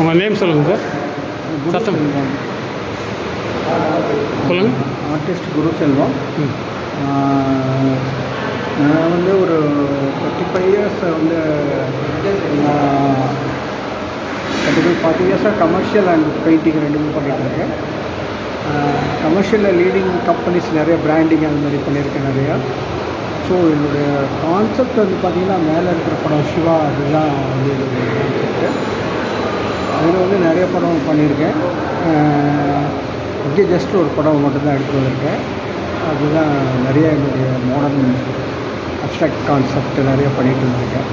உங்கள் நேம் சொல்லுங்கள் சார். சத்தம் சொல்லுங்கள். ஆர்டிஸ்ட் குரு செல்வம். நான் வந்து ஒரு 35 இயர்ஸ் வந்து 40 இயர்ஸாக கமர்ஷியல் அண்ட் பெயிண்டிங் ரெண்டுமே பண்ணிகிட்ருக்கேன். கமர்ஷியலில் லீடிங் கம்பெனிஸ் நிறைய பிராண்டிங் அந்த மாதிரி பண்ணியிருக்கேன் நிறையா. ஸோ என்னுடைய கான்செப்ட் வந்து பார்த்திங்கன்னா மேலே இருக்கிற படம் சிவா, அதுதான் வந்து என்னுடைய கான்செப்ட்டு. அதில் வந்து நிறைய படம் பண்ணியிருக்கேன். இங்கே ஜஸ்ட் ஒரு படம் மட்டும்தான் எடுத்துகிட்டு வந்திருக்கேன். அதுதான் நிறைய என்னுடைய மாடர்ன் அப்ஸ்ட்ராக்ட் கான்செப்ட் நிறைய பண்ணிகிட்டு வந்திருக்கேன்.